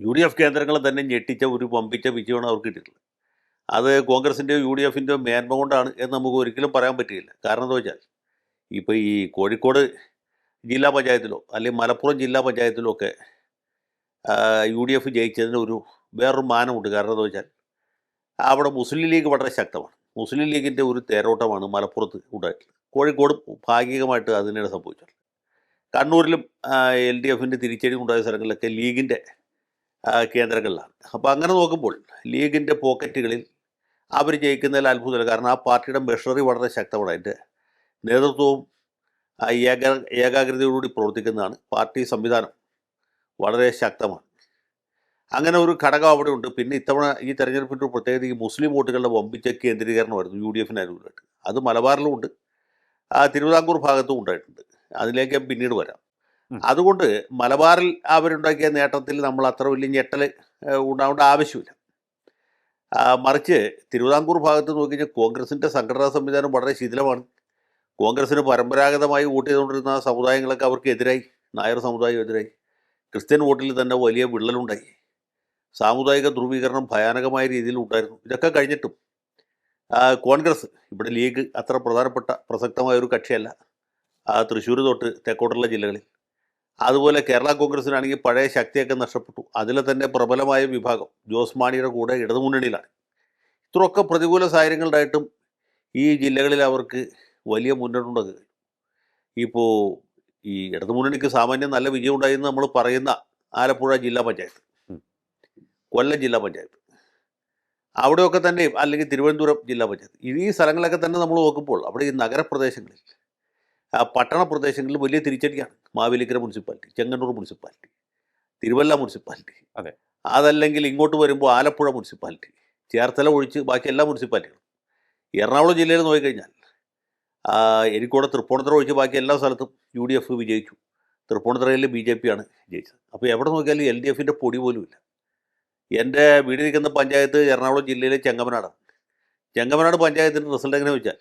UDF കേന്ദ്രങ്ങൾ തന്നെ ഞെട്ടിച്ച ഒരു വമ്പിച്ച വിജയമാണ് അവർക്ക് കിട്ടിയിട്ടുള്ളത്. അത് കോൺഗ്രസിൻ്റെയോ UDFൻ്റെയോ മേന്മ കൊണ്ടാണ് എന്ന് നമുക്ക് ഒരിക്കലും പറയാൻ പറ്റുകയില്ല. കാരണം എന്താ വെച്ചാൽ, ഇപ്പോൾ ഈ കോഴിക്കോട് ജില്ലാ പഞ്ചായത്തിലോ അല്ലെങ്കിൽ മലപ്പുറം ജില്ലാ പഞ്ചായത്തിലോ ഒക്കെ UDF ജയിച്ചതിന് വേറൊരു മാനമുണ്ട്. കാരണം എന്താ വെച്ചാൽ, അവിടെ മുസ്ലിം ലീഗ് വളരെ ശക്തമാണ്. മുസ്ലിം ലീഗിൻ്റെ ഒരു തേരോട്ടമാണ് മലപ്പുറത്ത് ഉണ്ടായിട്ടുള്ളത്. കോഴിക്കോടും ഭാഗികമായിട്ട് അതിനിടെ സംഭവിച്ചത്. കണ്ണൂരിലും LDFൻ്റെ തിരിച്ചടി ഉണ്ടായ സ്ഥലങ്ങളിലൊക്കെ ലീഗിൻ്റെ കേന്ദ്രങ്ങളിലാണ്. അപ്പോൾ അങ്ങനെ നോക്കുമ്പോൾ ലീഗിൻ്റെ പോക്കറ്റുകളിൽ അവർ ജയിക്കുന്നതിൽ അത്ഭുതമില്ല. കാരണം ആ പാർട്ടിയുടെ മെഷറി വളരെ ശക്തമാണ്. അതിൻ്റെ നേതൃത്വവും ഏകാഗ്രതയോടുകൂടി പ്രവർത്തിക്കുന്നതാണ്. പാർട്ടി സംവിധാനം വളരെ ശക്തമാണ്. അങ്ങനെ ഒരു ഘടകം അവിടെ ഉണ്ട്. പിന്നെ ഇത്തവണ ഈ തെരഞ്ഞെടുപ്പിൻ്റെ ഒരു പ്രത്യേകത ഈ മുസ്ലിം വോട്ടുകളുടെ വമ്പിച്ച കേന്ദ്രീകരണമായിരുന്നു UDFന് അനുകൂലമായിട്ട്. അത് മലബാറിലും ഉണ്ട്, തിരുവിതാംകൂർ ഭാഗത്തും ഉണ്ടായിട്ടുണ്ട്. അതിലേക്ക് ഞാൻ പിന്നീട് വരാം. അതുകൊണ്ട് മലബാറിൽ അവരുണ്ടാക്കിയ നേട്ടത്തിൽ നമ്മൾ അത്ര വലിയ ഞെട്ടൽ ഉണ്ടാവേണ്ട ആവശ്യമില്ല. മറിച്ച് തിരുവിതാംകൂർ ഭാഗത്ത് നോക്കിക്കഴിഞ്ഞാൽ കോൺഗ്രസിൻ്റെ സംഘടനാ സംവിധാനം വളരെ ശിഥിലമാണ്. കോൺഗ്രസ്സിന് പരമ്പരാഗതമായി വോട്ട് ചെയ്തുകൊണ്ടിരുന്ന സമുദായങ്ങളൊക്കെ അവർക്ക് എതിരായി. നായർ സമുദായം എതിരായി. ക്രിസ്ത്യൻ വോട്ടിൽ തന്നെ വലിയ വിള്ളലുണ്ടായി. സാമുദായിക ധ്രുവീകരണം ഭയാനകമായ രീതിയിൽ ഉണ്ടായിരുന്നു. ഇതൊക്കെ കഴിഞ്ഞിട്ടും കോൺഗ്രസ്, ഇവിടെ ലീഗ് അത്ര പ്രധാനപ്പെട്ട പ്രസക്തമായ ഒരു കക്ഷിയല്ല തൃശ്ശൂർ തൊട്ട് തെക്കോട്ടുള്ള ജില്ലകളിൽ. അതുപോലെ കേരള കോൺഗ്രസ്സിനാണെങ്കിൽ പഴയ ശക്തിയൊക്കെ നഷ്ടപ്പെട്ടു. അതിലെ തന്നെ പ്രബലമായ വിഭാഗം ജോസ് മാണിയുടെ കൂടെ ഇടതുമുന്നണിയിലാണ്. ഇത്രയൊക്കെ പ്രതികൂല സാഹചര്യങ്ങളുണ്ടായിട്ടും ഈ ജില്ലകളിൽ അവർക്ക് വലിയ മുന്നേറ്റമുണ്ടാകുക. ഇപ്പോൾ ഈ ഇടതുമുന്നണിക്ക് സാമാന്യം നല്ല വിജയം ഉണ്ടായെന്ന് നമ്മൾ പറയുന്ന ആലപ്പുഴ ജില്ലാ പഞ്ചായത്ത്, കൊല്ലം ജില്ലാ പഞ്ചായത്ത്, അവിടെയൊക്കെ തന്നെ, അല്ലെങ്കിൽ തിരുവനന്തപുരം ജില്ലാ പഞ്ചായത്ത്, ഈ സ്ഥലങ്ങളൊക്കെ തന്നെ നമ്മൾ നോക്കുമ്പോൾ അവിടെ ഈ നഗരപ്രദേശങ്ങളിൽ, പട്ടണ പ്രദേശങ്ങളിൽ വലിയ തിരിച്ചടിയാണ്. Mavelikkara municipality, Chengannur municipality, Thiruvalla municipality, അതെ, അതല്ലെങ്കിൽ ഇങ്ങോട്ട് വരുമ്പോൾ ആലപ്പുഴ മുനിസിപ്പാലിറ്റി, ചേർത്തല ഒഴിച്ച് ബാക്കി എല്ലാ മുനിസിപ്പാലിറ്റികളും. എറണാകുളം ജില്ലയിൽ നോക്കിക്കഴിഞ്ഞാൽ എനിക്കൂടെ തൃപ്പൂണിത്തുറ ഒഴിച്ച് ബാക്കി എല്ലാ സ്ഥലത്തും UDF വിജയിച്ചു. തൃപ്പൂണിത്തുറയിൽ BJP ആണ് ജയിച്ചത്. അപ്പോൾ എവിടെ നോക്കിയാലും LDFൻ്റെ പൊടി പോലുമില്ല. എൻ്റെ വീടിരിക്കുന്ന പഞ്ചായത്ത് എറണാകുളം ജില്ലയിലെ ചെങ്ങമനാടാണ്. ചെങ്ങമനാട് പഞ്ചായത്തിൻ്റെ റിസൾട്ട് എങ്ങനെ വെച്ചാൽ,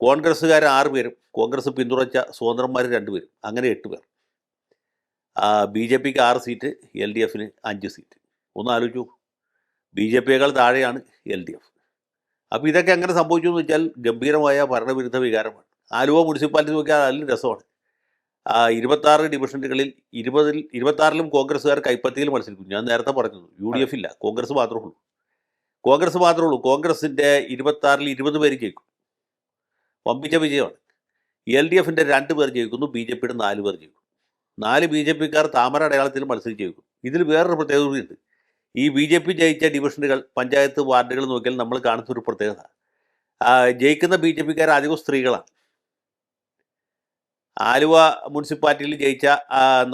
കോൺഗ്രസ്സുകാർ 6 പേരും കോൺഗ്രസ് പിന്തുണച്ച സ്വതന്ത്രന്മാർ 2 പേരും, അങ്ങനെ 8 പേർ. BJPക്ക് 6 സീറ്റ്, LDFന് 5 സീറ്റ്. ഒന്ന് ആലോചിച്ചു, BJPയേക്കാൾ താഴെയാണ് LDF. അപ്പോൾ ഇതൊക്കെ എങ്ങനെ സംഭവിച്ചു എന്ന് വെച്ചാൽ ഗംഭീരമായ ഭരണവിരുദ്ധ വികാരമാണ്. ആലുവ മുനിസിപ്പാലിറ്റി നോക്കിയാൽ അതിലും രസമാണ്. 26 ഡിവിഷനുകളിൽ 26ലും കോൺഗ്രസ്സുകാർ കൈപ്പത്തിയിൽ മത്സരിക്കും. ഞാൻ നേരത്തെ പറഞ്ഞത് UDF ഇല്ല, കോൺഗ്രസ് മാത്രമേ ഉള്ളൂ. കോൺഗ്രസിൻ്റെ 26ൽ 20 പേര് ജയിക്കും, വമ്പിച്ച വിജയമാണ്. LDFൻ്റെ 2 പേർ ജയിക്കുന്നു, BJPയുടെ 4 പേർ ജയിക്കും. 4 BJPക്കാർ താമര അടയാളത്തിൽ മത്സരിച്ച് ജയിക്കും. ഇതിൽ വേറൊരു പ്രത്യേകത കൂടിയുണ്ട്. ഈ BJP ജയിച്ച ഡിവിഷനുകൾ, പഞ്ചായത്ത് വാർഡുകൾ നോക്കിയാൽ നമ്മൾ കാണുന്ന ഒരു പ്രത്യേകത, ജയിക്കുന്ന BJPക്കാർ അധികം സ്ത്രീകളാണ്. ആലുവ മുനിസിപ്പാലിറ്റിയിൽ ജയിച്ച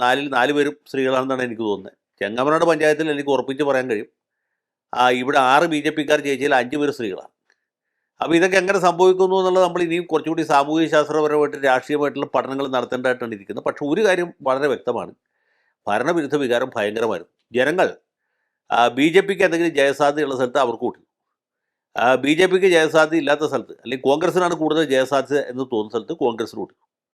4ൽ 4 പേരും സ്ത്രീകളാണെന്നാണ് എനിക്ക് തോന്നുന്നത്. ചെങ്ങമനാട് പഞ്ചായത്തിൽ എനിക്ക് ഉറപ്പിച്ച് പറയാൻ കഴിയും, ഇവിടെ 6 BJPക്കാർ ജയിച്ചതിൽ 5 പേര് സ്ത്രീകളാണ്. അപ്പോൾ ഇതൊക്കെ എങ്ങനെ സംഭവിക്കുന്നു എന്നുള്ളത് നമ്മൾ ഇനിയും കുറച്ചുകൂടി സാമൂഹിക ശാസ്ത്രപരമായിട്ട് രാഷ്ട്രീയമായിട്ടുള്ള പഠനങ്ങൾ നടത്തേണ്ടതായിട്ടാണ് ഇരിക്കുന്നത്. പക്ഷേ ഒരു കാര്യം വളരെ വ്യക്തമാണ്, ഭരണവിരുദ്ധ വികാരം ഭയങ്കരമായിരുന്നു. ജനങ്ങൾ BJPക്ക് എന്തെങ്കിലും ജയസാധ്യതയുള്ള സ്ഥലത്ത് അവർക്ക് കൂട്ടി, BJPക്ക് ജയസാധ്യത ഇല്ലാത്ത സ്ഥലത്ത്, അല്ലെങ്കിൽ കോൺഗ്രസിനാണ് കൂടുതൽ ജയസാധ്യത എന്ന് തോന്നുന്ന സ്ഥലത്ത് കോൺഗ്രസിന് കൂട്ടി.